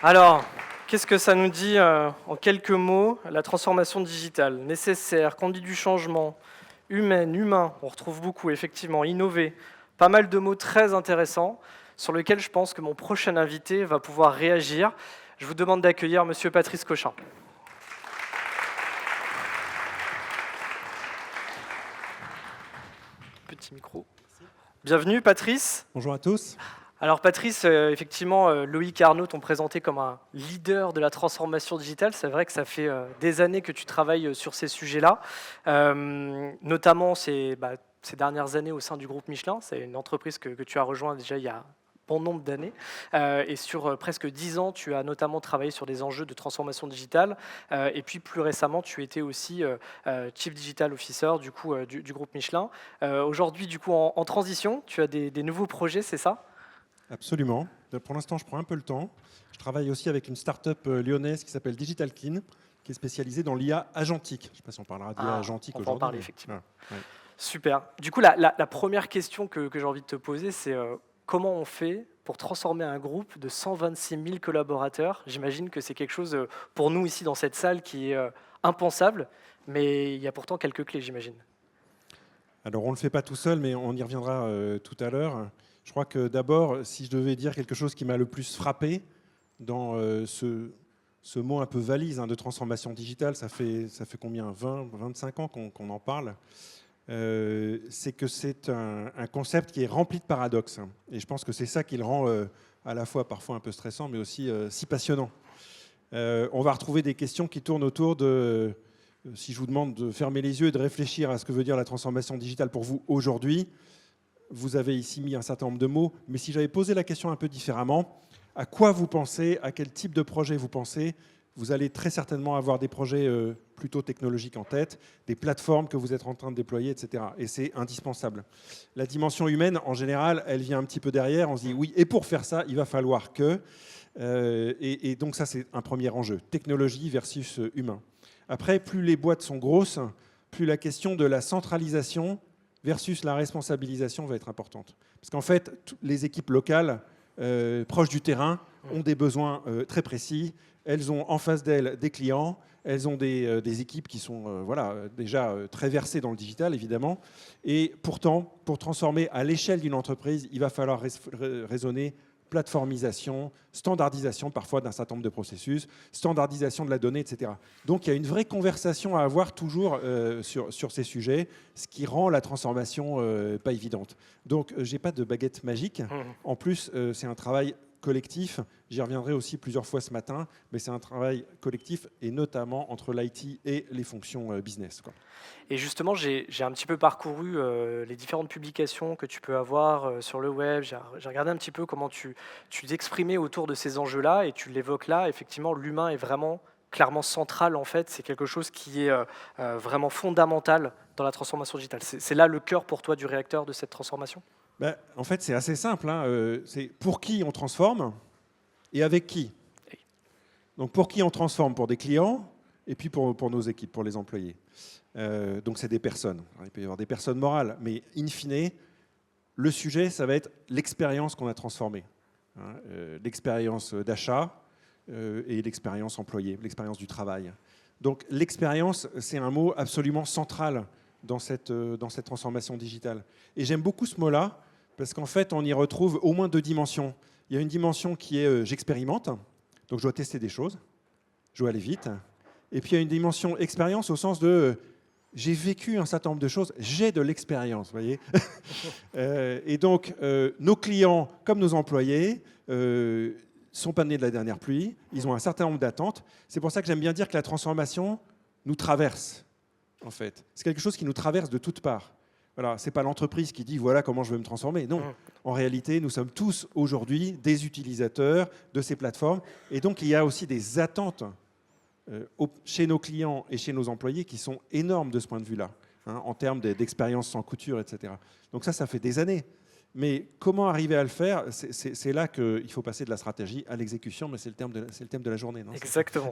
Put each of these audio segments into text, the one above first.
Alors, qu'est-ce que ça nous dit en quelques mots? La transformation digitale, nécessaire, conduite du changement, humaine, humain, on retrouve beaucoup, effectivement, innover. Pas mal de mots très intéressants sur lesquels je pense que mon prochain invité va pouvoir réagir. Je vous demande d'accueillir Monsieur Patrice Cochin. Petit micro. Bienvenue Patrice. Bonjour à tous. Alors Patrice, effectivement, Loïc et Arnaud t'ont présenté comme un leader de la transformation digitale. C'est vrai que ça fait des années que tu travailles sur ces sujets-là, notamment ces dernières années au sein du groupe Michelin. C'est une entreprise que tu as rejoint déjà il y a bon nombre d'années. Et sur presque 10 ans, tu as notamment travaillé sur des enjeux de transformation digitale. Et puis plus récemment, tu étais aussi Chief Digital Officer du groupe Michelin. Aujourd'hui, du coup, en transition, tu as des nouveaux projets, c'est ça ? Absolument. Pour l'instant, je prends un peu le temps. Je travaille aussi avec une start-up lyonnaise qui s'appelle DigitalKin, qui est spécialisée dans l'IA agentique. Je ne sais pas si on parlera d'IA agentique aujourd'hui. On va en parler, effectivement. Voilà. Ouais. Super. Du coup, la première question que j'ai envie de te poser, c'est comment on fait pour transformer un groupe de 126 000 collaborateurs? J'imagine que c'est quelque chose, pour nous ici dans cette salle, qui est impensable, mais il y a pourtant quelques clés, j'imagine. Alors, on ne le fait pas tout seul, mais on y reviendra tout à l'heure. Je crois que d'abord, si je devais dire quelque chose qui m'a le plus frappé dans ce mot un peu valise de transformation digitale, ça fait combien, 20, 25 ans qu'on en parle, c'est que c'est un concept qui est rempli de paradoxes. Et je pense que c'est ça qui le rend à la fois parfois un peu stressant, mais aussi si passionnant. On va retrouver des questions qui tournent autour de, si je vous demande de fermer les yeux et de réfléchir à ce que veut dire la transformation digitale pour vous aujourd'hui, vous avez ici mis un certain nombre de mots, mais si j'avais posé la question un peu différemment, à quoi vous pensez, à quel type de projet vous pensez, vous allez très certainement avoir des projets plutôt technologiques en tête, des plateformes que vous êtes en train de déployer, etc. Et c'est indispensable. La dimension humaine, en général, elle vient un petit peu derrière. On se dit oui, et pour faire ça, il va falloir que... et donc ça, c'est un premier enjeu, technologie versus humain. Après, plus les boîtes sont grosses, plus la question de la centralisation versus la responsabilisation va être importante. Parce qu'en fait, les équipes locales, proches du terrain, ont des besoins très précis. Elles ont en face d'elles des clients, elles ont des équipes qui sont déjà très versées dans le digital, évidemment. Et pourtant, pour transformer à l'échelle d'une entreprise, il va falloir raisonner plateformisation, standardisation parfois d'un certain nombre de processus, standardisation de la donnée, etc. Donc il y a une vraie conversation à avoir toujours sur ces sujets, ce qui rend la transformation pas évidente. Donc je n'ai pas de baguette magique. En plus, c'est un travail collectif. J'y reviendrai aussi plusieurs fois ce matin, mais c'est un travail collectif et notamment entre l'IT et les fonctions business, quoi. Et justement, j'ai un petit peu parcouru les différentes publications que tu peux avoir sur le web. J'ai regardé un petit peu comment tu t'exprimais autour de ces enjeux-là, et tu l'évoques là. Effectivement, l'humain est vraiment clairement central, en fait. C'est quelque chose qui est vraiment fondamental dans la transformation digitale. C'est là le cœur pour toi du réacteur de cette transformation? En fait, c'est assez simple. C'est pour qui on transforme et avec qui. Donc pour qui on transforme? Pour des clients et puis pour nos équipes, pour les employés. Donc c'est des personnes. Alors, il peut y avoir des personnes morales, mais in fine, le sujet, ça va être l'expérience qu'on a transformée. L'expérience d'achat et l'expérience employée, l'expérience du travail. Donc l'expérience, c'est un mot absolument central dans cette transformation digitale. Et j'aime beaucoup ce mot-là, parce qu'en fait, on y retrouve au moins deux dimensions. Il y a une dimension qui est j'expérimente, donc je dois tester des choses, je dois aller vite. Et puis il y a une dimension expérience au sens de j'ai vécu un certain nombre de choses, j'ai de l'expérience, vous voyez. Et donc nos clients comme nos employés sont pas nés de la dernière pluie, ils ont un certain nombre d'attentes. C'est pour ça que j'aime bien dire que la transformation nous traverse, en fait. C'est quelque chose qui nous traverse de toutes parts. Voilà, ce n'est pas l'entreprise qui dit voilà comment je veux me transformer. Non, en réalité, nous sommes tous aujourd'hui des utilisateurs de ces plateformes. Et donc, il y a aussi des attentes chez nos clients et chez nos employés qui sont énormes de ce point de vue-là, en termes d'expérience sans couture, etc. Donc ça fait des années. Mais comment arriver à le faire? C'est là qu'il faut passer de la stratégie à l'exécution, mais c'est le thème de la journée. Non? Exactement.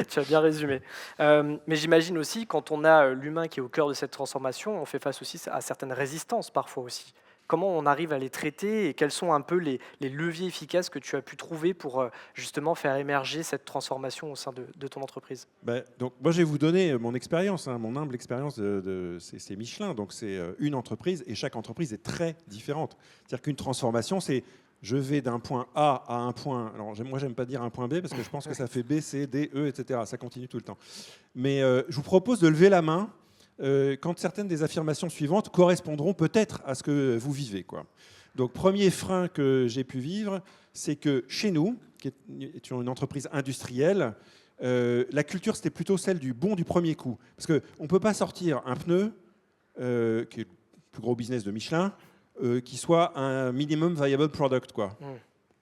Tu as bien résumé. Mais j'imagine aussi, quand on a l'humain qui est au cœur de cette transformation, on fait face aussi à certaines résistances parfois aussi. comment on arrive à les traiter et quels sont un peu les leviers efficaces que tu as pu trouver pour justement faire émerger cette transformation au sein de ton entreprise? Donc, moi, je vais vous donner mon expérience, hein, mon humble expérience c'est Michelin. Donc, c'est une entreprise et chaque entreprise est très différente. C'est-à-dire qu'une transformation, c'est je vais d'un point A à un point. Alors, moi, j'aime pas dire un point B parce que je pense que ça fait B, C, D, E, etc. Ça continue tout le temps. Mais je vous propose de lever la main quand certaines des affirmations suivantes correspondront peut-être à ce que vous vivez, quoi. Donc, premier frein que j'ai pu vivre, c'est que chez nous, qui est une entreprise industrielle, la culture, c'était plutôt celle du bon du premier coup. Parce qu'on ne peut pas sortir un pneu, qui est le plus gros business de Michelin, qui soit un minimum viable product, quoi.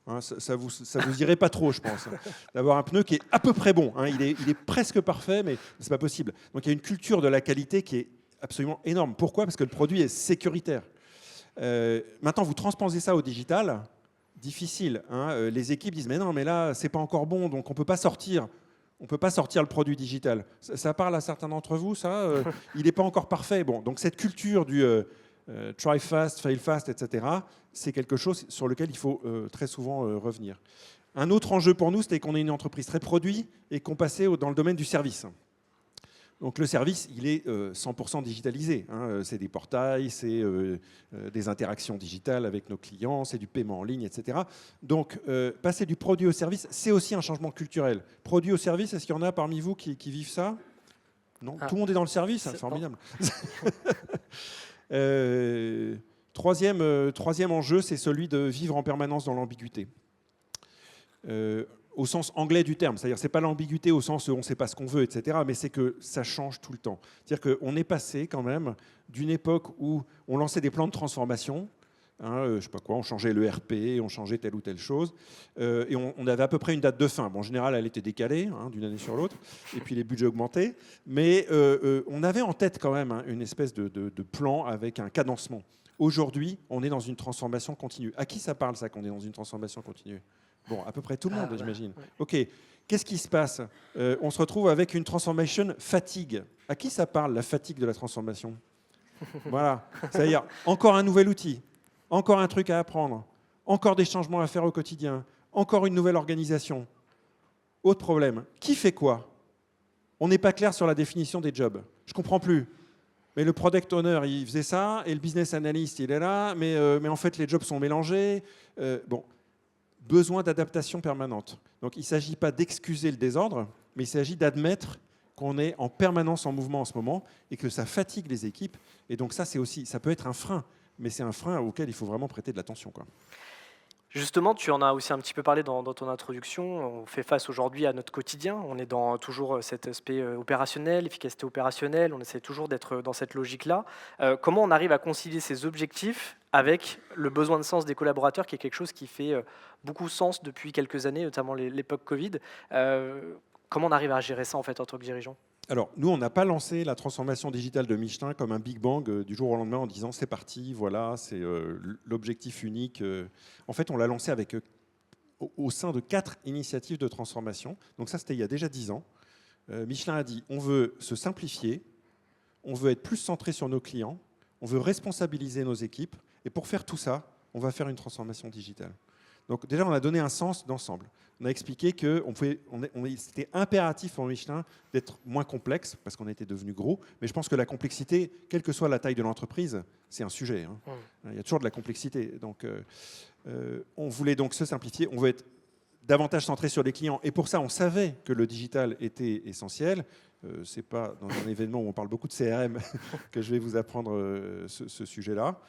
Hein, ça vous irait pas trop, je pense, d'avoir un pneu qui est à peu près bon. Hein. Il est presque parfait, mais c'est pas possible. Donc il y a une culture de la qualité qui est absolument énorme. Pourquoi? Parce que le produit est sécuritaire. Maintenant, vous transposez ça au digital, difficile. Hein. Les équipes disent mais non, mais là c'est pas encore bon, donc on peut pas sortir. On peut pas sortir le produit digital. Ça parle à certains d'entre vous, ça. Il n'est pas encore parfait. Bon, donc cette culture du try fast, fail fast, etc., c'est quelque chose sur lequel il faut très souvent revenir. Un autre enjeu pour nous, c'était qu'on est une entreprise très produit et qu'on passait dans le domaine du service. Donc le service, il est 100% digitalisé. Hein. C'est des portails, c'est des interactions digitales avec nos clients, c'est du paiement en ligne, etc. Donc passer du produit au service, c'est aussi un changement culturel. Produit au service, est-ce qu'il y en a parmi vous qui vivent ça? Non, tout le monde est dans le service, c'est formidable. Troisième enjeu, c'est celui de vivre en permanence dans l'ambiguïté. Au sens anglais du terme, c'est-à-dire c'est pas l'ambiguïté au sens où on ne sait pas ce qu'on veut, etc., mais c'est que ça change tout le temps. C'est-à-dire qu'on est passé quand même d'une époque où on lançait des plans de transformation, hein, je sais pas quoi, on changeait le RP, on changeait telle ou telle chose, et on avait à peu près une date de fin. Bon, en général, elle était décalée hein, d'une année sur l'autre, et puis les budgets augmentaient, mais on avait en tête quand même hein, une espèce de plan avec un cadencement. Aujourd'hui, on est dans une transformation continue. À qui ça parle ça qu'on est dans une transformation continue? Bon, à peu près tout le monde, j'imagine. Ouais. OK. Qu'est-ce qui se passe? On se retrouve avec une transformation fatigue. À qui ça parle, la fatigue de la transformation? Voilà. C'est-à-dire, encore un nouvel outil, encore un truc à apprendre, encore des changements à faire au quotidien, encore une nouvelle organisation. Autre problème. Qui fait quoi? On n'est pas clair sur la définition des jobs. Je ne comprends plus. Mais le product owner, il faisait ça, et le business analyst, il est là, mais en fait, les jobs sont mélangés. Bon. Besoin d'adaptation permanente. Donc il ne s'agit pas d'excuser le désordre, mais il s'agit d'admettre qu'on est en permanence en mouvement en ce moment et que ça fatigue les équipes. Et donc ça peut être un frein, mais c'est un frein auquel il faut vraiment prêter de l'attention, quoi. Justement, tu en as aussi un petit peu parlé dans ton introduction. On fait face aujourd'hui à notre quotidien. On est dans toujours cet aspect opérationnel, efficacité opérationnelle. On essaie toujours d'être dans cette logique-là. Comment on arrive à concilier ces objectifs avec le besoin de sens des collaborateurs, qui est quelque chose qui fait beaucoup sens depuis quelques années, notamment l'époque Covid. Comment on arrive à gérer ça en fait en tant que dirigeant? Alors, nous, on n'a pas lancé la transformation digitale de Michelin comme un Big Bang du jour au lendemain en disant c'est parti, voilà, c'est l'objectif unique. En fait, on l'a lancé avec, au sein de 4 initiatives de transformation. Donc ça, c'était il y a déjà 10 ans. Michelin a dit on veut se simplifier, on veut être plus centré sur nos clients, on veut responsabiliser nos équipes. Et pour faire tout ça, on va faire une transformation digitale. Donc déjà, on a donné un sens d'ensemble. On a expliqué que c'était impératif pour Michelin d'être moins complexe, parce qu'on était devenu gros. Mais je pense que la complexité, quelle que soit la taille de l'entreprise, c'est un sujet. Hein. Il y a toujours de la complexité. Donc, on voulait donc se simplifier. On veut être davantage centré sur les clients. Et pour ça, on savait que le digital était essentiel. Ce n'est pas dans un événement où on parle beaucoup de CRM que je vais vous apprendre ce sujet-là.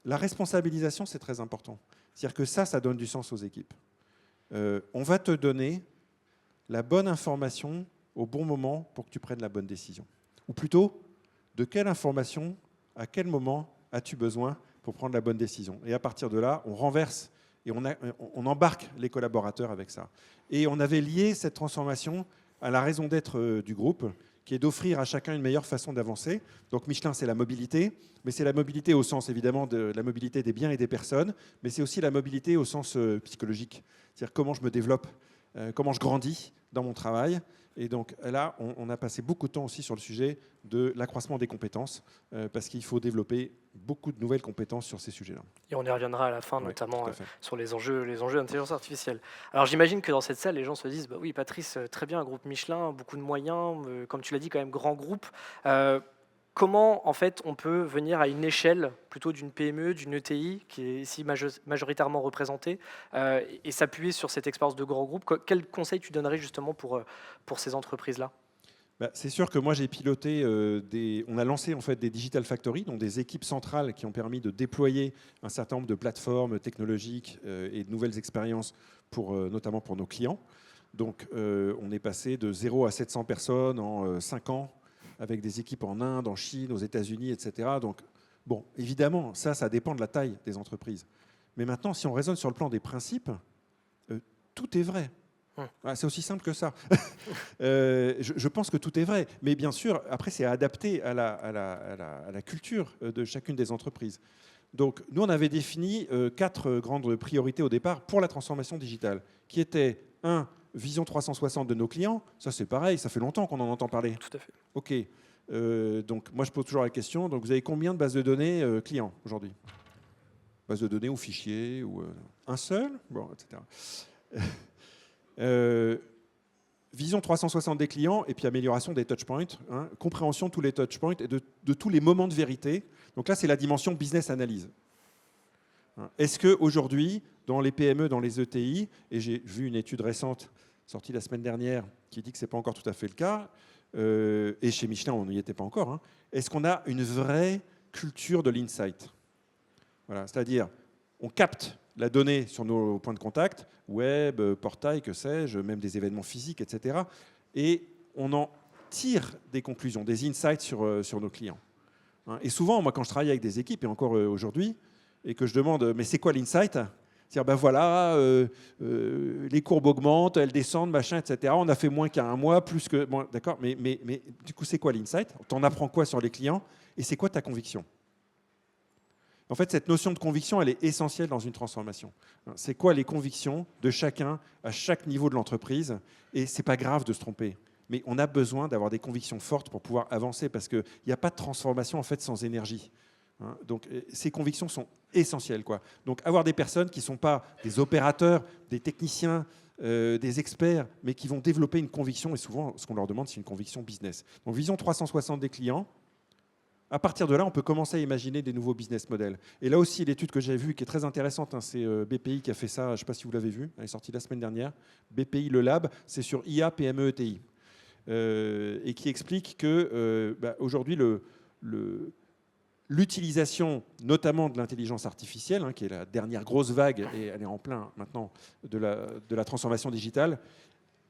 La responsabilisation, c'est très important. C'est-à-dire que ça donne du sens aux équipes. On va te donner la bonne information au bon moment pour que tu prennes la bonne décision. Ou plutôt, de quelle information, à quel moment as-tu besoin pour prendre la bonne décision? Et à partir de là, on renverse et on embarque les collaborateurs avec ça. Et on avait lié cette transformation à la raison d'être du groupe, qui est d'offrir à chacun une meilleure façon d'avancer. Donc Michelin, c'est la mobilité, mais c'est la mobilité au sens évidemment de la mobilité des biens et des personnes, mais c'est aussi la mobilité au sens psychologique, c'est-à-dire comment je me développe, comment je grandis dans mon travail. Et donc là, on a passé beaucoup de temps aussi sur le sujet de l'accroissement des compétences, parce qu'il faut développer beaucoup de nouvelles compétences sur ces sujets-là. Et on y reviendra à la fin, Ouais, notamment tout à fait. sur les enjeux d'intelligence artificielle. Alors j'imagine que dans cette salle, les gens se disent, bah oui, Patrice, très bien, un groupe Michelin, beaucoup de moyens, comme tu l'as dit, quand même grand groupe. Euh, Comment en fait on peut venir à une échelle plutôt d'une PME, d'une ETI qui est ici majoritairement représentée et s'appuyer sur cette expérience de grand groupe? Quel conseil tu donnerais justement pour ces entreprises-là? Bah, c'est sûr que moi j'ai piloté on a lancé en fait des Digital Factory, donc des équipes centrales qui ont permis de déployer un certain nombre de plateformes technologiques et de nouvelles expériences notamment pour nos clients. Donc on est passé de 0 à 700 personnes en 5 ans avec des équipes en Inde, en Chine, aux États-Unis, etc. Donc bon, évidemment, ça dépend de la taille des entreprises. Mais maintenant, si on raisonne sur le plan des principes, tout est vrai. C'est aussi simple que ça. Je pense que tout est vrai. Mais bien sûr, après, c'est adapté à la culture de chacune des entreprises. Donc, nous, on avait défini 4 grandes priorités au départ pour la transformation digitale, qui étaient, 1, vision 360 de nos clients. Ça, c'est pareil, ça fait longtemps qu'on en entend parler. Tout à fait. OK. Donc, moi, je pose toujours la question. Donc, vous avez combien de bases de données clients aujourd'hui? Base de données ou fichiers ou, un seul? Bon, etc. Vision 360 des clients et puis amélioration des touchpoints, compréhension de tous les touchpoints et de tous les moments de vérité. Donc là, c'est la dimension business analyse. Est-ce qu'aujourd'hui, dans les PME, dans les ETI, et j'ai vu une étude récente sortie la semaine dernière qui dit que ce n'est pas encore tout à fait le cas, et chez Michelin, on n'y était pas encore, est-ce qu'on a une vraie culture de l'insight? Voilà, c'est-à-dire, on capte la donnée sur nos points de contact, web, portail, que sais-je, même des événements physiques, etc. Et on en tire des conclusions, des insights sur nos clients. Et souvent, moi, quand je travaille avec des équipes, et encore aujourd'hui, et que je demande, mais c'est quoi l'insight? C'est-à-dire, ben voilà, les courbes augmentent, elles descendent, machin, etc. On a fait moins qu'à un mois, plus que... Bon, d'accord, mais du coup, c'est quoi l'insight? T'en apprends quoi sur les clients? Et c'est quoi ta conviction? En fait, cette notion de conviction, elle est essentielle dans une transformation. C'est quoi les convictions de chacun à chaque niveau de l'entreprise? Et c'est pas grave de se tromper. Mais on a besoin d'avoir des convictions fortes pour pouvoir avancer parce qu'il n'y a pas de transformation en fait sans énergie. Donc ces convictions sont essentielles, quoi. Donc avoir des personnes qui ne sont pas des opérateurs, des techniciens, des experts, mais qui vont développer une conviction, et souvent ce qu'on leur demande, c'est une conviction business. Donc vision 360 des clients. À partir de là, on peut commencer à imaginer des nouveaux business models. Et là aussi, l'étude que j'ai vue, qui est très intéressante, c'est BPI qui a fait ça, je ne sais pas si vous l'avez vu, elle est sortie la semaine dernière. BPI, le lab, c'est sur IA, PME, ETI. Et qui explique que aujourd'hui, l'utilisation notamment de l'intelligence artificielle, qui est la dernière grosse vague, et elle est en plein maintenant, de la transformation digitale,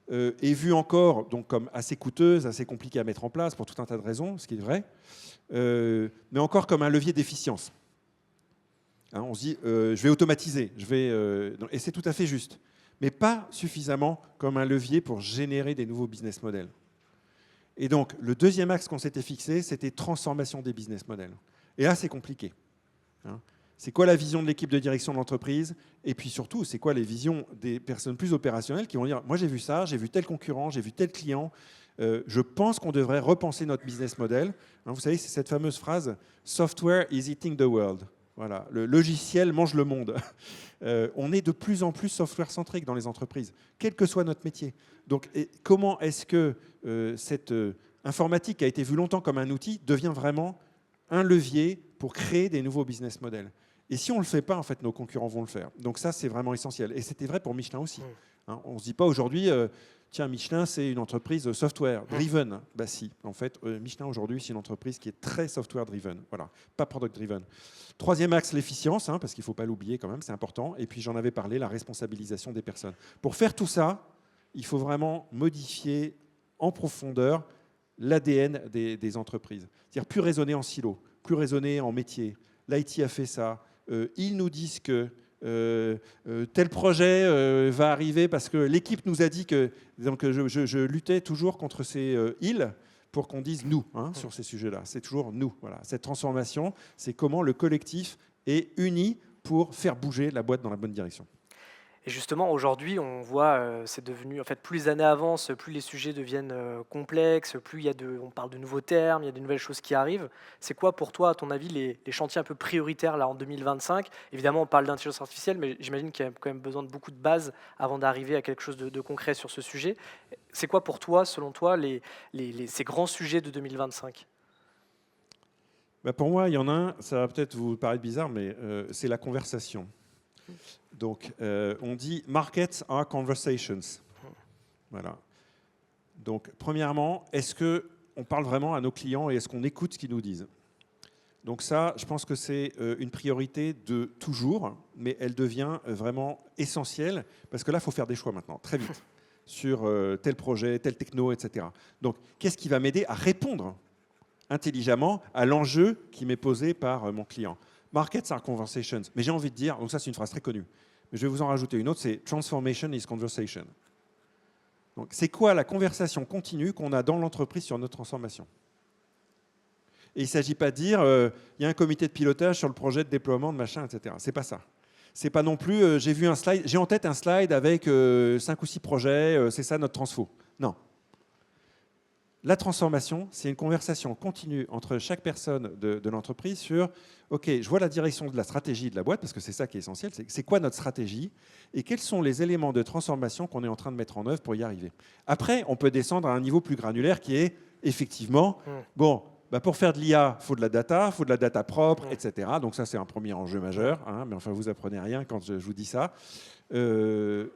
est vue encore donc, comme assez coûteuse, assez compliquée à mettre en place pour tout un tas de raisons, ce qui est vrai, mais encore comme un levier d'efficience. On se dit, je vais automatiser, et c'est tout à fait juste, mais pas suffisamment comme un levier pour générer des nouveaux business models. Et donc, le deuxième axe qu'on s'était fixé, c'était transformation des business models. Et là, c'est compliqué. C'est quoi la vision de l'équipe de direction de l'entreprise? Et puis surtout, c'est quoi les visions des personnes plus opérationnelles qui vont dire, moi j'ai vu ça, j'ai vu tel concurrent, j'ai vu tel client, je pense qu'on devrait repenser notre business model. Vous savez, c'est cette fameuse phrase « Software is eating the world ». Voilà, le logiciel mange le monde. On est de plus en plus software-centrique dans les entreprises, quel que soit notre métier. Donc, comment est-ce que cette informatique qui a été vue longtemps comme un outil devient vraiment un levier pour créer des nouveaux business models? Et si on ne le fait pas, en fait, nos concurrents vont le faire. Donc ça, c'est vraiment essentiel. Et c'était vrai pour Michelin aussi. On ne se dit pas aujourd'hui, tiens, Michelin, c'est une entreprise software-driven. Bah si, en fait, Michelin aujourd'hui, c'est une entreprise qui est très software-driven. Voilà, pas product-driven. Troisième axe, l'efficience, parce qu'il ne faut pas l'oublier quand même, c'est important. Et puis j'en avais parlé, la responsabilisation des personnes. Pour faire tout ça, il faut vraiment modifier en profondeur l'ADN des entreprises. C'est-à-dire plus raisonner en silo, plus raisonner en métier. L'IT a fait ça. Ils nous disent que tel projet va arriver parce que l'équipe nous a dit que... Donc je luttais toujours contre ces ils pour qu'on dise nous sur ces sujets-là. C'est toujours nous. Voilà. Cette transformation, c'est comment le collectif est uni pour faire bouger la boîte dans la bonne direction. Et justement, aujourd'hui, on voit, c'est devenu en fait, plus les années avancent, plus les sujets deviennent, complexes, plus on parle de nouveaux termes, il y a de nouvelles choses qui arrivent. C'est quoi pour toi, à ton avis, les chantiers un peu prioritaires là en 2025? Évidemment, on parle d'intelligence artificielle, mais j'imagine qu'il y a quand même besoin de beaucoup de bases avant d'arriver à quelque chose de concret sur ce sujet. C'est quoi pour toi, selon toi, ces grands sujets de 2025? Bah, pour moi, il y en a un, ça va peut-être vous paraître bizarre, mais c'est la conversation. Donc, on dit markets are conversations. Voilà. Donc, premièrement, est-ce qu'on parle vraiment à nos clients et est-ce qu'on écoute ce qu'ils nous disent? Donc ça, je pense que c'est une priorité de toujours, mais elle devient vraiment essentielle parce que là, il faut faire des choix maintenant, très vite, sur tel projet, tel techno, etc. Donc, qu'est-ce qui va m'aider à répondre intelligemment à l'enjeu qui m'est posé par mon client? Markets are conversations. Mais j'ai envie de dire, donc ça c'est une phrase très connue, mais je vais vous en rajouter une autre, c'est transformation is conversation. Donc c'est quoi la conversation continue qu'on a dans l'entreprise sur notre transformation? Et il ne s'agit pas de dire, il y a un comité de pilotage sur le projet de déploiement de machin, etc. C'est pas ça. C'est pas non plus, j'ai vu un slide, j'ai en tête un slide avec 5 ou 6 projets, c'est ça notre transfo. Non. La transformation, c'est une conversation continue entre chaque personne de l'entreprise sur OK, je vois la direction de la stratégie de la boîte, parce que c'est ça qui est essentiel, c'est quoi notre stratégie et quels sont les éléments de transformation qu'on est en train de mettre en œuvre pour y arriver. Après, on peut descendre à un niveau plus granulaire qui est effectivement, bon, bah pour faire de l'IA, il faut de la data propre, etc. Donc ça, c'est un premier enjeu majeur, hein, mais enfin, vous apprenez rien quand je vous dis ça. Il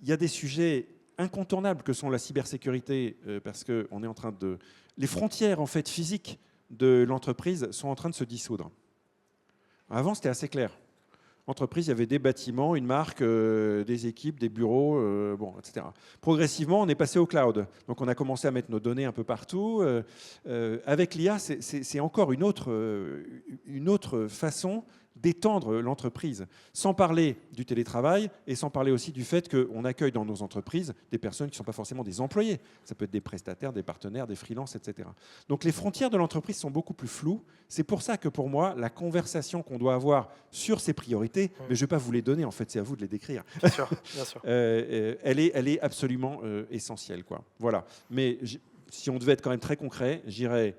y a des sujets incontournables que sont la cybersécurité, parce qu'on est en train de... Les frontières en fait, physiques de l'entreprise sont en train de se dissoudre. Avant, c'était assez clair. Entreprise, il y avait des bâtiments, une marque, des équipes, des bureaux, bon, etc. Progressivement, on est passé au cloud. Donc, on a commencé à mettre nos données un peu partout. Avec l'IA, c'est encore une autre façon d'étendre l'entreprise, sans parler du télétravail et sans parler aussi du fait qu'on accueille dans nos entreprises des personnes qui ne sont pas forcément des employés. Ça peut être des prestataires, des partenaires, des freelances, etc. Donc les frontières de l'entreprise sont beaucoup plus floues. C'est pour ça que pour moi, la conversation qu'on doit avoir sur ces priorités, mais je ne vais pas vous les donner, en fait, c'est à vous de les décrire. Bien sûr, bien sûr. Elle est absolument essentielle, quoi. Voilà. Mais si on devait être quand même très concret, j'irais,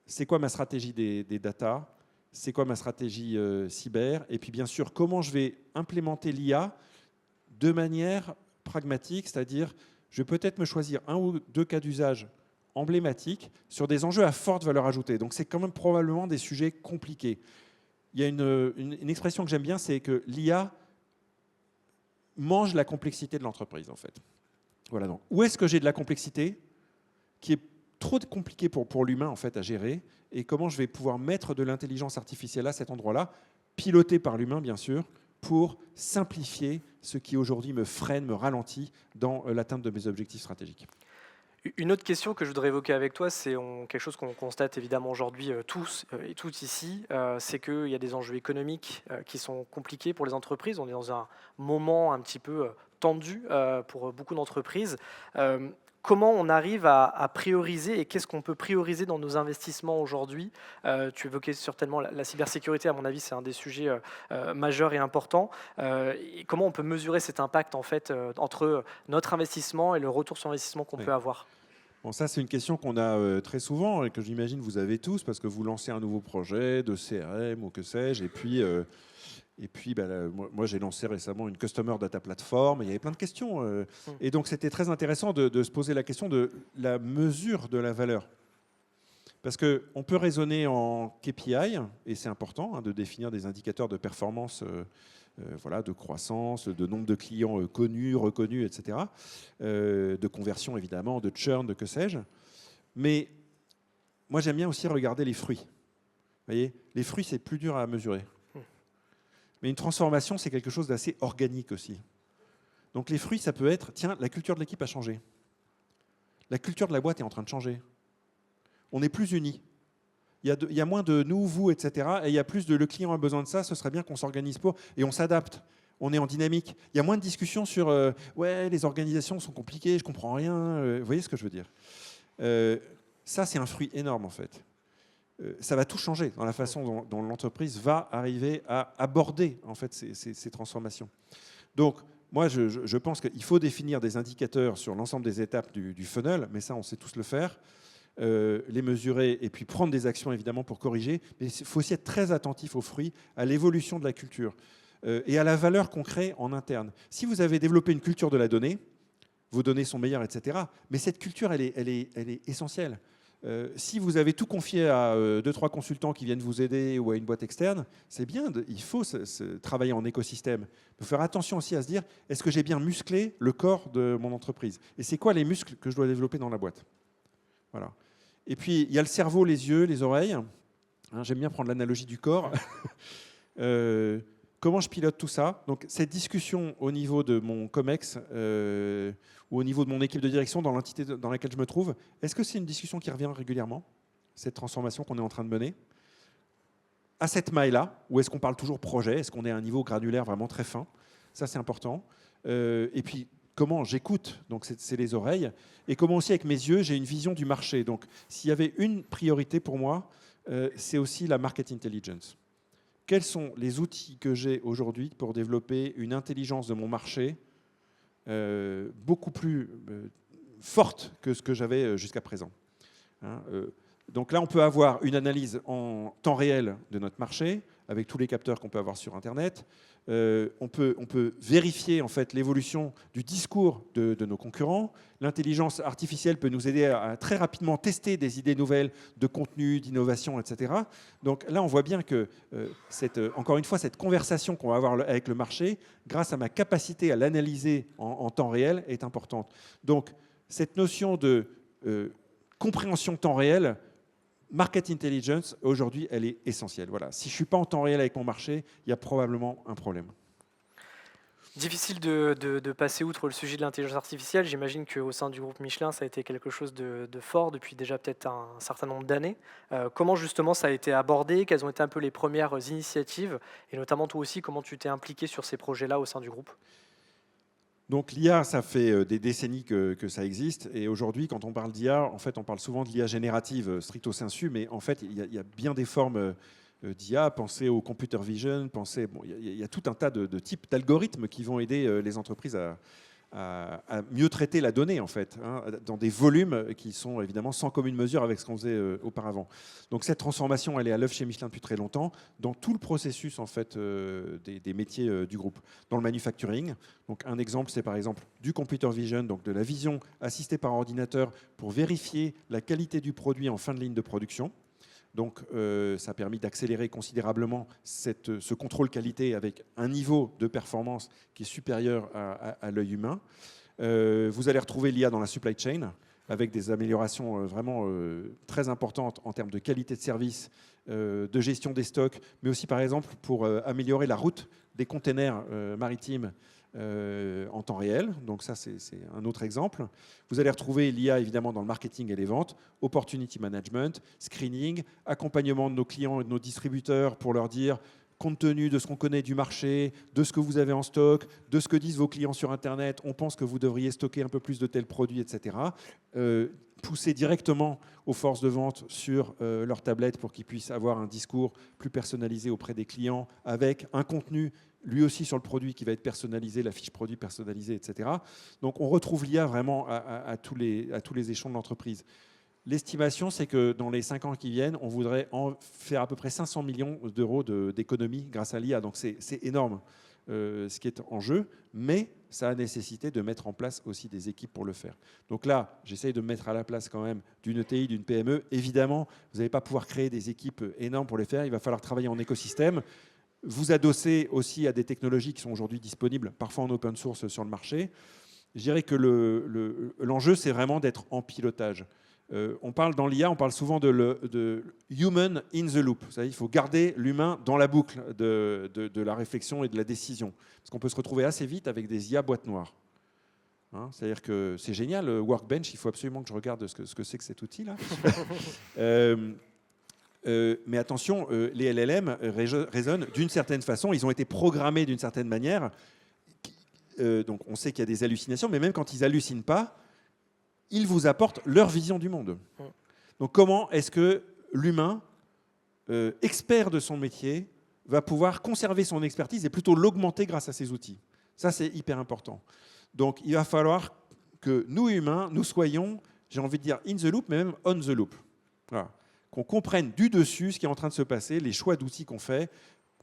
c'est quoi ma stratégie des data ? C'est quoi ma stratégie cyber? Et puis bien sûr, comment je vais implémenter l'IA de manière pragmatique, c'est-à-dire je vais peut-être me choisir 1 ou 2 cas d'usage emblématiques sur des enjeux à forte valeur ajoutée. Donc c'est quand même probablement des sujets compliqués. Il y a une expression que j'aime bien, c'est que l'IA mange la complexité de l'entreprise, en fait. Voilà, donc où est-ce que j'ai de la complexité qui est trop compliqué pour l'humain en fait à gérer, et comment je vais pouvoir mettre de l'intelligence artificielle à cet endroit-là, piloté par l'humain bien sûr, pour simplifier ce qui aujourd'hui me freine, me ralentit dans l'atteinte de mes objectifs stratégiques. Une autre question que je voudrais évoquer avec toi, c'est quelque chose qu'on constate évidemment aujourd'hui tous et toutes ici, c'est qu'il y a des enjeux économiques qui sont compliqués pour les entreprises. On est dans un moment un petit peu tendu pour beaucoup d'entreprises. Comment on arrive à prioriser et qu'est-ce qu'on peut prioriser dans nos investissements aujourd'hui? Tu évoquais certainement la cybersécurité, à mon avis, c'est un des sujets majeurs et importants. Et comment on peut mesurer cet impact en fait, entre notre investissement et le retour sur investissement qu'on peut avoir? Bon, ça, c'est une question qu'on a très souvent et que j'imagine vous avez tous parce que vous lancez un nouveau projet de CRM ou que sais-je. Et puis moi, j'ai lancé récemment une Customer Data Platform. Et il y avait plein de questions. Et donc, c'était très intéressant de se poser la question de la mesure de la valeur. Parce qu'on peut raisonner en KPI, et c'est important de définir des indicateurs de performance voilà, de croissance, de nombre de clients connus, reconnus, etc. De conversion, évidemment, de churn, de que sais-je. Mais moi, j'aime bien aussi regarder les fruits. Vous voyez, les fruits, c'est plus dur à mesurer. Mais une transformation, c'est quelque chose d'assez organique aussi. Donc les fruits, ça peut être, tiens, la culture de l'équipe a changé. La culture de la boîte est en train de changer. On est plus unis. Il y a moins de nous, vous, etc. Et il y a plus de le client a besoin de ça, ce serait bien qu'on s'organise pour. Et on s'adapte. On est en dynamique. Il y a moins de discussions sur ouais, les organisations sont compliquées, je comprends rien. Vous voyez ce que je veux dire? Ça, c'est un fruit énorme en fait. Ça va tout changer dans la façon dont l'entreprise va arriver à aborder en fait ces transformations. Donc, moi, je pense qu'il faut définir des indicateurs sur l'ensemble des étapes du funnel, mais ça, on sait tous le faire. Les mesurer et puis prendre des actions évidemment pour corriger. Mais il faut aussi être très attentif aux fruits, à l'évolution de la culture et à la valeur qu'on crée en interne. Si vous avez développé une culture de la donnée, vos données sont meilleures, etc. Mais cette culture, elle est essentielle. Si vous avez tout confié à 2-3 consultants qui viennent vous aider ou à une boîte externe, c'est bien, il faut travailler en écosystème. Il faut faire attention aussi à se dire, est-ce que j'ai bien musclé le corps de mon entreprise? Et c'est quoi les muscles que je dois développer dans la boîte? Voilà. Et puis, il y a le cerveau, les yeux, les oreilles. Hein, j'aime bien prendre l'analogie du corps. Comment je pilote tout ça? Donc, cette discussion au niveau de mon COMEX ou au niveau de mon équipe de direction dans l'entité dans laquelle je me trouve, est-ce que c'est une discussion qui revient régulièrement, cette transformation qu'on est en train de mener? À cette maille-là, ou est-ce qu'on parle toujours projet? Est-ce qu'on est à un niveau granulaire vraiment très fin? Ça, c'est important. Et puis, comment j'écoute? Donc, c'est les oreilles. Et comment aussi, avec mes yeux, j'ai une vision du marché. Donc, s'il y avait une priorité pour moi, c'est aussi la market intelligence. Quels sont les outils que j'ai aujourd'hui pour développer une intelligence de mon marché beaucoup plus forte que ce que j'avais jusqu'à présent, hein, donc là, on peut avoir une analyse en temps réel de notre marché, avec tous les capteurs qu'on peut avoir sur Internet. On peut vérifier en fait, l'évolution du discours de nos concurrents. L'intelligence artificielle peut nous aider à très rapidement tester des idées nouvelles de contenu, d'innovation, etc. Donc là, on voit bien que, encore une fois, cette conversation qu'on va avoir avec le marché, grâce à ma capacité à l'analyser en temps réel, est importante. Donc, cette notion de compréhension temps réel, market intelligence, aujourd'hui, elle est essentielle. Voilà. Si je ne suis pas en temps réel avec mon marché, il y a probablement un problème. Difficile de passer outre le sujet de l'intelligence artificielle. J'imagine qu'au sein du groupe Michelin, ça a été quelque chose de fort depuis déjà peut-être un certain nombre d'années. Comment justement ça a été abordé? Quelles ont été un peu les premières initiatives? Et notamment toi aussi, comment tu t'es impliqué sur ces projets-là au sein du groupe? Donc l'IA, ça fait des décennies que ça existe. Et aujourd'hui, quand on parle d'IA, en fait, on parle souvent de l'IA générative stricto sensu, mais en fait, il y a bien des formes d'IA. Pensez au computer vision, il y a tout un tas de types d'algorithmes qui vont aider les entreprises à mieux traiter la donnée, en fait, hein, dans des volumes qui sont évidemment sans commune mesure avec ce qu'on faisait auparavant. Donc cette transformation, elle est à l'œuvre chez Michelin depuis très longtemps, dans tout le processus en fait, des métiers du groupe. Dans le manufacturing, donc un exemple, c'est par exemple du computer vision, donc de la vision assistée par ordinateur pour vérifier la qualité du produit en fin de ligne de production. Donc, ça a permis d'accélérer considérablement ce contrôle qualité avec un niveau de performance qui est supérieur à l'œil humain. Vous allez retrouver l'IA dans la supply chain avec des améliorations vraiment très importantes en termes de qualité de service, de gestion des stocks, mais aussi par exemple pour améliorer la route des containers maritimes en temps réel. Donc ça, c'est un autre exemple. Vous allez retrouver l'IA évidemment dans le marketing et les ventes, opportunity management, screening, accompagnement de nos clients et de nos distributeurs pour leur dire, compte tenu de ce qu'on connaît du marché, de ce que vous avez en stock, de ce que disent vos clients sur Internet, on pense que vous devriez stocker un peu plus de tels produits, etc. Pousser directement aux forces de vente sur leur tablette pour qu'ils puissent avoir un discours plus personnalisé auprès des clients avec un contenu lui aussi sur le produit qui va être personnalisé, la fiche produit personnalisée, etc. Donc on retrouve l'IA vraiment à tous les échelons de l'entreprise. L'estimation, c'est que dans les 5 ans qui viennent, on voudrait en faire à peu près 500 millions d'euros d'économies grâce à l'IA. Donc c'est énorme ce qui est en jeu, mais ça a nécessité de mettre en place aussi des équipes pour le faire. Donc là, j'essaye de me mettre à la place quand même d'une ETI, d'une PME. Évidemment, vous n'allez pas pouvoir créer des équipes énormes pour les faire. Il va falloir travailler en écosystème. Vous adosser aussi à des technologies qui sont aujourd'hui disponibles, parfois en open source sur le marché. Je dirais que l'enjeu, c'est vraiment d'être en pilotage. On parle dans l'IA, on parle souvent de human in the loop. Il faut garder l'humain dans la boucle de la réflexion et de la décision. Parce qu'on peut se retrouver assez vite avec des IA boîtes noires. Hein, c'est-à-dire que c'est génial, Workbench, il faut absolument que je regarde ce que c'est que cet outil-là. Mais attention, les LLM raisonnent d'une certaine façon, ils ont été programmés d'une certaine manière. Donc on sait qu'il y a des hallucinations, mais même quand ils hallucinent pas, ils vous apportent leur vision du monde. Donc comment est-ce que l'humain, expert de son métier, va pouvoir conserver son expertise et plutôt l'augmenter grâce à ces outils? Ça, c'est hyper important. Donc, il va falloir que nous, humains, nous soyons, j'ai envie de dire, in the loop, mais même on the loop. Voilà. Qu'on comprenne du dessus ce qui est en train de se passer, les choix d'outils qu'on fait,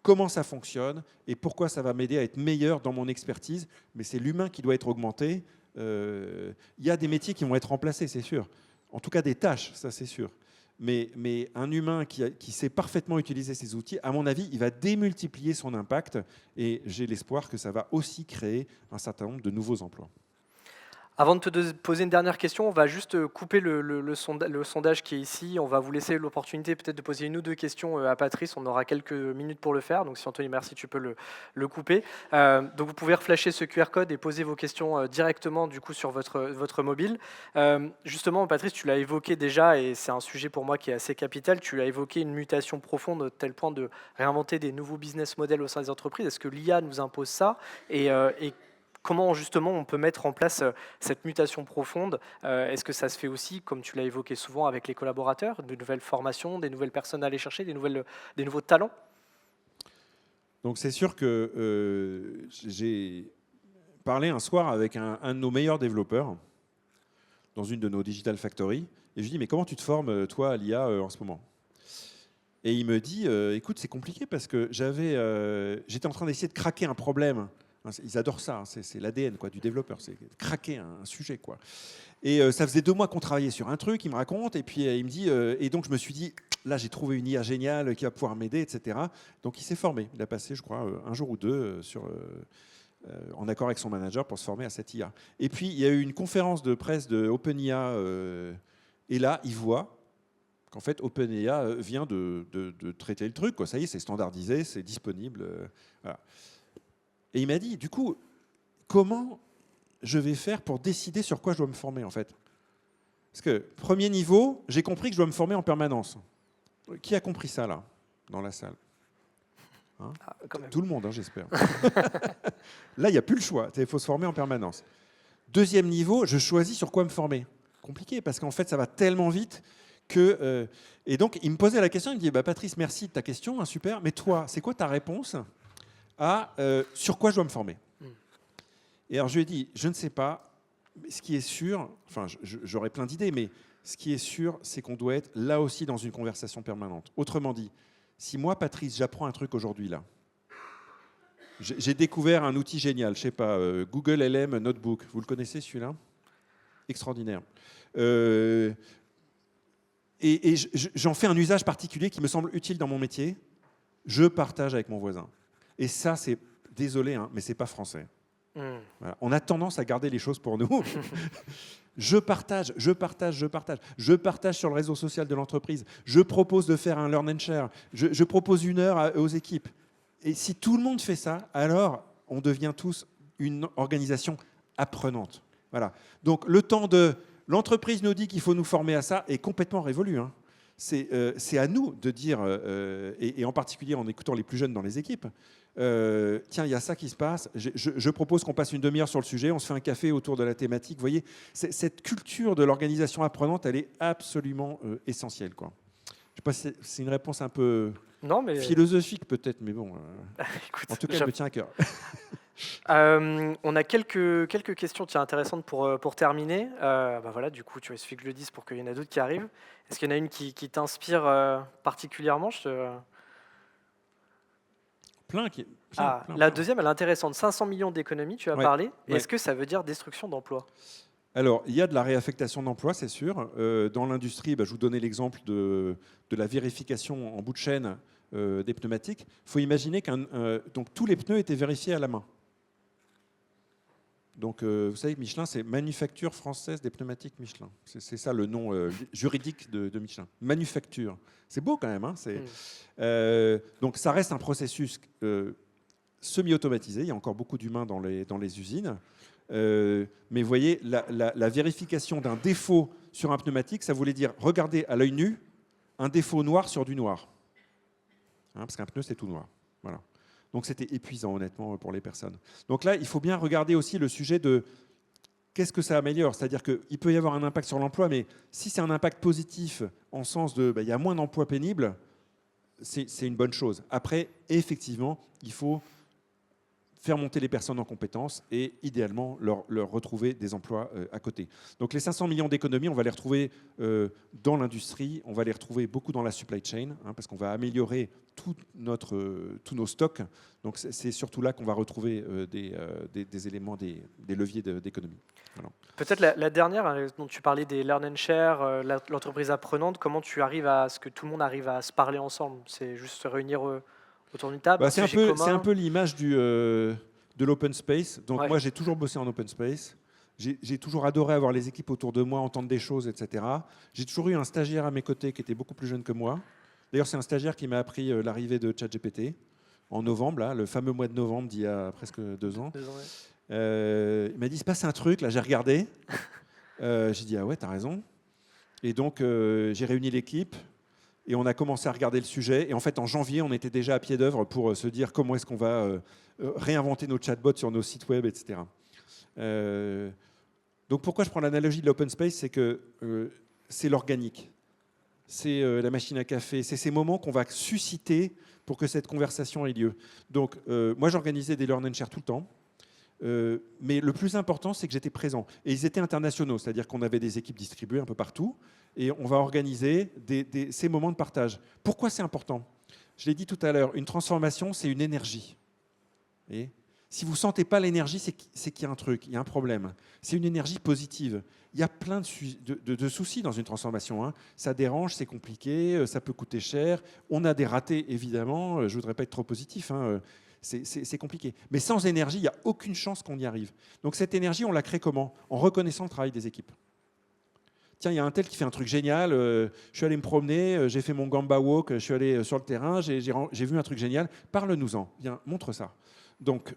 comment ça fonctionne et pourquoi ça va m'aider à être meilleur dans mon expertise. Mais c'est l'humain qui doit être augmenté. Il y a des métiers qui vont être remplacés, c'est sûr. En tout cas, des tâches, ça c'est sûr. Mais un humain qui sait parfaitement utiliser ces outils, à mon avis, il va démultiplier son impact et j'ai l'espoir que ça va aussi créer un certain nombre de nouveaux emplois. Avant de te poser une dernière question, on va juste couper le sondage qui est ici. On va vous laisser l'opportunité peut-être de poser une ou deux questions à Patrice. On aura quelques minutes pour le faire. Donc si Anthony, merci, tu peux le couper. Donc vous pouvez reflasher ce QR code et poser vos questions directement du coup sur votre mobile. Justement, Patrice, tu l'as évoqué déjà et c'est un sujet pour moi qui est assez capital. Tu as évoqué une mutation profonde au tel point de réinventer des nouveaux business models au sein des entreprises. Est-ce que l'IA nous impose ça et comment justement on peut mettre en place cette mutation profonde? Est-ce que ça se fait aussi, comme tu l'as évoqué souvent, avec les collaborateurs, de nouvelles formations, des nouvelles personnes à aller chercher, des nouveaux talents? Donc c'est sûr que j'ai parlé un soir avec un de nos meilleurs développeurs dans une de nos Digital Factory et je lui dis mais comment tu te formes toi à l'IA en ce moment? Et il me dit écoute c'est compliqué parce que j'étais en train d'essayer de craquer un problème. Ils adorent ça, hein, c'est l'ADN du développeur, c'est craquer un sujet. Quoi. Et ça faisait 2 mois qu'on travaillait sur un truc, il me raconte, et puis il me dit, et donc je me suis dit, là j'ai trouvé une IA géniale qui va pouvoir m'aider, etc. Donc il s'est formé, il a passé je crois un jour ou deux en accord avec son manager pour se former à cette IA. Et puis il y a eu une conférence de presse de OpenIA, et là il voit qu'en fait OpenIA vient de traiter le truc, quoi. Ça y est, c'est standardisé, c'est disponible. Voilà. Et il m'a dit, du coup, comment je vais faire pour décider sur quoi je dois me former, en fait? Parce que, premier niveau, j'ai compris que je dois me former en permanence. Qui a compris ça, là, dans la salle? Hein? Tout le monde, hein, j'espère. Là, il n'y a plus le choix. Il faut se former en permanence. Deuxième niveau, je choisis sur quoi me former. Compliqué, parce qu'en fait, ça va tellement vite que... et donc, il me posait la question, il me dit, Patrice, merci de ta question, hein, super, mais toi, c'est quoi ta réponse à sur quoi je dois me former? Et alors je lui ai dit, je ne sais pas, ce qui est sûr, enfin j'aurais plein d'idées, mais ce qui est sûr, c'est qu'on doit être là aussi dans une conversation permanente. Autrement dit, si moi, Patrice, j'apprends un truc aujourd'hui là, j'ai découvert un outil génial, je sais pas, Google LM Notebook, vous le connaissez celui-là? Extraordinaire. Et j'en fais un usage particulier qui me semble utile dans mon métier, je partage avec mon voisin. Et ça, c'est, désolé, hein, mais c'est pas français. Voilà. On a tendance à garder les choses pour nous. Je partage sur le réseau social de l'entreprise. Je propose de faire un learn and share. Je propose 1 heure aux équipes. Et si tout le monde fait ça, alors on devient tous une organisation apprenante. Voilà. Donc le temps de l'entreprise nous dit qu'il faut nous former à ça est complètement révolu. Hein. C'est à nous de dire, et en particulier en écoutant les plus jeunes dans les équipes, tiens, il y a ça qui se passe, je propose qu'on passe une demi-heure sur le sujet, on se fait un café autour de la thématique. Vous voyez, cette culture de l'organisation apprenante, elle est absolument essentielle. Quoi. Je sais pas si c'est une réponse un peu philosophique peut-être, mais bon, écoute, en tout cas, elle me tient à cœur. On a quelques questions intéressantes pour terminer. Voilà, du coup, il suffit que je le dise pour qu'il y en a d'autres qui arrivent. Est-ce qu'il y en a une qui t'inspire particulièrement? Plein. La deuxième, elle est intéressante. 500 millions d'économies, tu as parlé. Ouais. Est-ce que ça veut dire destruction d'emplois? Alors, il y a de la réaffectation d'emplois, c'est sûr. Dans l'industrie, je vous donnais l'exemple de la vérification en bout de chaîne des pneumatiques. Il faut imaginer donc tous les pneus étaient vérifiés à la main. Donc, vous savez, Michelin, c'est Manufacture française des pneumatiques Michelin. C'est ça le nom juridique de Michelin. Manufacture. C'est beau quand même. Hein, donc, ça reste un processus semi-automatisé. Il y a encore beaucoup d'humains dans les usines. Mais vous voyez, la vérification d'un défaut sur un pneumatique, ça voulait dire regarder à l'œil nu un défaut noir sur du noir. Hein, parce qu'un pneu, c'est tout noir. Voilà. Donc c'était épuisant, honnêtement, pour les personnes. Donc là, il faut bien regarder aussi le sujet de qu'est-ce que ça améliore. C'est-à-dire qu'il peut y avoir un impact sur l'emploi, mais si c'est un impact positif, en sens de il y a moins d'emplois pénibles, c'est une bonne chose. Après, effectivement, il faut faire monter les personnes en compétences et idéalement leur retrouver des emplois à côté. Donc les 500 millions d'économies, on va les retrouver dans l'industrie, on va les retrouver beaucoup dans la supply chain, parce qu'on va améliorer tous nos stocks. Donc c'est surtout là qu'on va retrouver des éléments, des leviers d'économie. Voilà. Peut-être la dernière, dont tu parlais des learn and share, l'entreprise apprenante, comment tu arrives à ce que tout le monde arrive à se parler ensemble? C'est juste se réunir autour d'une table, C'est un peu l'image de l'open space. Donc moi, j'ai toujours bossé en open space. J'ai toujours adoré avoir les équipes autour de moi, entendre des choses, etc. J'ai toujours eu un stagiaire à mes côtés qui était beaucoup plus jeune que moi. D'ailleurs, c'est un stagiaire qui m'a appris l'arrivée de ChatGPT en novembre, là, le fameux mois de novembre d'il y a presque 2 ans. Il m'a dit, il se passe un truc, là j'ai regardé. J'ai dit, ah ouais, t'as raison. Et donc, j'ai réuni l'équipe. Et on a commencé à regarder le sujet. Et en fait, en janvier, on était déjà à pied d'œuvre pour se dire comment est-ce qu'on va réinventer nos chatbots sur nos sites web, etc. Donc pourquoi je prends l'analogie de l'open space, c'est que c'est l'organique. C'est la machine à café. C'est ces moments qu'on va susciter pour que cette conversation ait lieu. Donc moi, j'organisais des learn and share tout le temps. Mais le plus important, c'est que j'étais présent. Et ils étaient internationaux, c'est-à-dire qu'on avait des équipes distribuées un peu partout. Et on va organiser ces moments de partage. Pourquoi c'est important? Je l'ai dit tout à l'heure, une transformation, c'est une énergie. Et si vous ne sentez pas l'énergie, c'est qu'il y a un truc, il y a un problème. C'est une énergie positive. Il y a plein de soucis dans une transformation. Ça dérange, c'est compliqué, ça peut coûter cher. On a des ratés, évidemment. Je ne voudrais pas être trop positif. C'est compliqué. Mais sans énergie, il n'y a aucune chance qu'on y arrive. Donc cette énergie, on la crée comment? En reconnaissant le travail des équipes. Tiens, il y a un tel qui fait un truc génial, je suis allé me promener, j'ai fait mon Gamba Walk, je suis allé sur le terrain, j'ai vu un truc génial, parle-nous-en, viens, montre ça. Donc,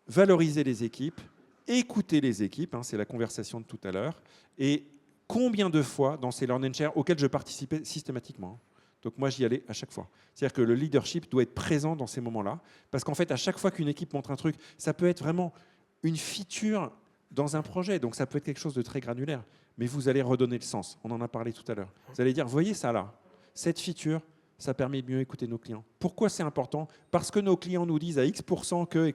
valoriser les équipes, écouter les équipes, c'est la conversation de tout à l'heure, et combien de fois dans ces learn and share auxquels je participais systématiquement. Donc moi, j'y allais à chaque fois. C'est-à-dire que le leadership doit être présent dans ces moments-là, parce qu'en fait, à chaque fois qu'une équipe montre un truc, ça peut être vraiment une feature dans un projet, donc ça peut être quelque chose de très granulaire. Mais vous allez redonner le sens. On en a parlé tout à l'heure. Vous allez dire, voyez ça là, cette feature, ça permet de mieux écouter nos clients. Pourquoi c'est important? Parce que nos clients nous disent à X% que.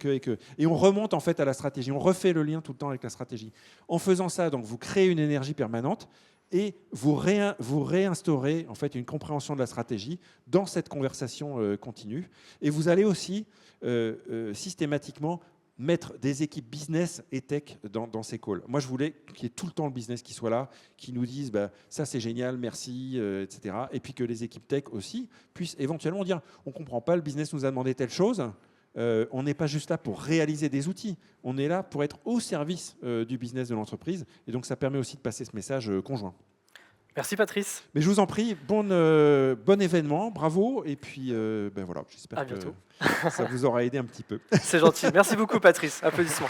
Et on remonte en fait à la stratégie. On refait le lien tout le temps avec la stratégie. En faisant ça, donc, vous créez une énergie permanente et vous réinstaurez en fait une compréhension de la stratégie dans cette conversation continue. Et vous allez aussi systématiquement mettre des équipes business et tech dans ces calls. Moi, je voulais qu'il y ait tout le temps le business qui soit là, qui nous dise ça c'est génial, merci, etc. Et puis que les équipes tech aussi puissent éventuellement dire on ne comprend pas, le business nous a demandé telle chose. On n'est pas juste là pour réaliser des outils, on est là pour être au service du business de l'entreprise. Et donc, ça permet aussi de passer ce message conjoint. Merci Patrice. Mais je vous en prie, bon événement, bravo. Et puis, voilà, j'espère que ça vous aura aidé un petit peu. C'est gentil. Merci beaucoup Patrice. Applaudissements.